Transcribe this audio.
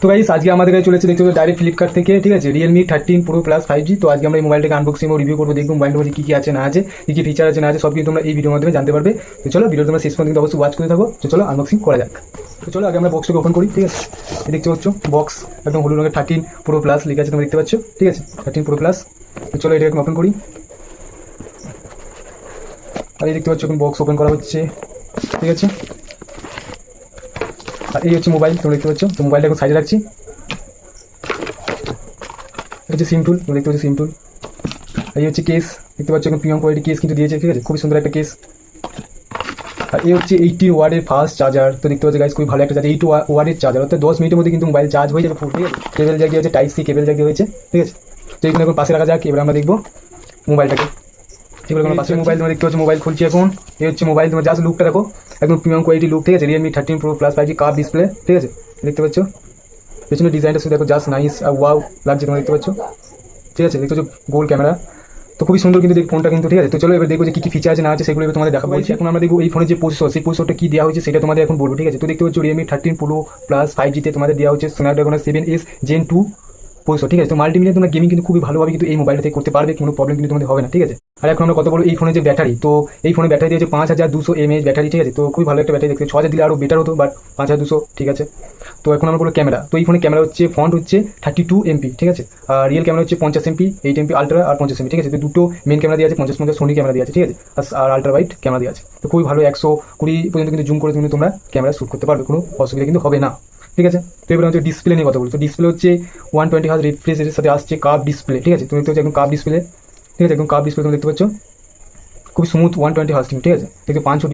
তো গাইস আজকে আমাদের কাছে চলেছে দেখতে পাচ্ছ ডাইরেক্ট ফ্লিপকার্ট থেকে, ঠিক আছে, Realme 13 Pro Plus 5G। তো আজকে আমরা এই মোবাইলটাকে আনবক্সিং ও রিভিউ করবো, দেখবো মোবাইলটার মধ্যে কী কী আছে না আছে, কী কী ফিচার আছে না আছে, সব কিছু তোমরা এই ভিডিওর মাধ্যমে জানতে পারবে। তো চলো ভিডিও তোমরা শেষ পর্যন্ত অবশ্যই ওয়াচ করে থাকো। তো চলো আনবক্সিং করা যাক। তো চলো আগে আমরা বক্সটাকে ওপেন করি, ঠিক আছে। দেখতে পাচ্ছ বক্স একদম হলুদ রঙের 13 Pro Plus লেখা আছে, তোমরা দেখতে পাচ্ছ, ঠিক আছে, 13 Pro Plus। তো চলো এটাকে ওপেন করি। আর এই দেখতে পাচ্ছ এখন বক্স ওপেন করা হচ্ছে, ঠিক আছে। আর এই হচ্ছে মোবাইল, তোমরা দেখতে পাচ্ছ। তো মোবাইলটা এখন সাইডে রাখছি। এটা হচ্ছে সিম টুল, তোমরা দেখতে পাচ্ছ সিম টুল। এই হচ্ছে কেস, দেখতে পাচ্ছ এখন প্রিমিয়াম কোয়ালিটি কেস কিন্তু দিয়েছে, ঠিক আছে, খুবই সুন্দর একটা কেস। আর এই হচ্ছে 80 ওয়াটের ফাস্ট চার্জার। তো দেখতে পাচ্ছ গাইস খুবই ভালো একটা চার্জার, 80 ওয়াটের চার্জার, অর্থাৎ 10 মিনিটের মধ্যে কিন্তু মোবাইল চার্জ হয়ে যাবে ফুল, ঠিক আছে। কেবল জ্যাক দিয়ে হচ্ছে, টাইপ সি কেবল জ্যাক দিয়ে হয়েছে, ঠিক আছে। তো এইগুলো এখন পাশে রাখা যাক। এবার আমরা দেখবো মোবাইলটাকে। এগুলো কোনো পাশে মোবাইল, তোমরা দেখতে পাচ্ছ মোবাইল খুলছি এখন। এই হচ্ছে মোবাইল, তোমার জাস্ট লুকটা দেখো, একদম প্রিমিয়াম কোয়ালিটি লুক, ঠিক আছে। Realme 13 Pro Plus 5G curve display, ঠিক আছে, দেখতে পাচ্ছ। পেছনে ডিজাইনটা শুধু দেখো, জাস্ট নাইস আর ওয়াও লাগছে, তোমরা দেখতে পাচ্ছ, ঠিক আছে। দেখতে পাচ্ছ গোল ক্যামেরা, তো খুবই সুন্দর কিন্তু ফোনটা কিন্তু, ঠিক আছে। তো চলো এবার দেখবো যে কী কী ফিচার আছে না আছে, সেগুলো এবার তোমাদের দেখাবো। এখন আমরা দেখবো এই ফোনের যে প্রসেসর, সেই প্রসেসরটা কী দেওয়া হয়েছে সেটা তোমাদের এখন বলবো, ঠিক আছে। তো দেখতে পাচ্ছ Realme 13 Pro Plus 5G তে তোমাদের দেওয়া হচ্ছে Snapdragon 7S Gen 2 প্রসেসর, ঠিক আছে। তো মাল্টিমিডিয়া তোমরা গেমিং কিন্তু খুবই ভালোভাবে কিন্তু এই মোবাইলটা থেকে করতে পারবে, কোনো প্রবলেম কিন্তু তোমাদের হবে না, ঠিক আছে। আর এখন আমরা কথা বলবো এই ফোনের যে ব্যাটারি। তো এই ফোনের ব্যাটারি দিয়েছে 5200 mAh ব্যাটারি, ঠিক আছে। তো খুবই ভালো একটা ব্যাটারি, দেখতে 6000 দিলে আরও বেটার হতো, বাট 5200 ঠিক আছে। তো এখন আমরা বলবো ক্যামেরা। তো এই ফোনের ক্যামেরা হচ্ছে ফ্রন্ট হচ্ছে 32 MP, ঠিক আছে। আর রিয়েল ক্যামেরা হচ্ছে 50 MP, 8 MP আলট্রা আর 50 MP, ঠিক আছে। তো দুটো মেন ক্যামেরা দিয়ে আছে, 50 সোনি ক্যামেরা দিয়ে আছে, ঠিক আছে। আর আলট্রা ওয়াইড ক্যামেরা দিয়ে আছে। তো খুবই ভালো, 120 পর্যন্ত কিন্তু জুম করে কিন্তু তোমরা ক্যামেরা শ্যুট করতে পারবে, কোনো অসুবিধা কিন্তু হবে না, ঠিক আছে। তো এবার হচ্ছে ডিসপ্লে নিয়ে কথা বলি। তো ডিসপ্লে হচ্ছে 120 হার্জ রিফ্রেশ রেটের সাথে আসছে কার্ভ ডিসপ্লে, ঠিক আছে। তুমি দেখতে পাচ্ছ একদম কার্ভ ডিসপ্লে, ঠিক আছে, একদম কার্ভ ডিসপ্লে তোমরা দেখতে পাচ্ছ, খুব স্মুথ 120 হার্জ, ঠিক আছে। দেখতে 5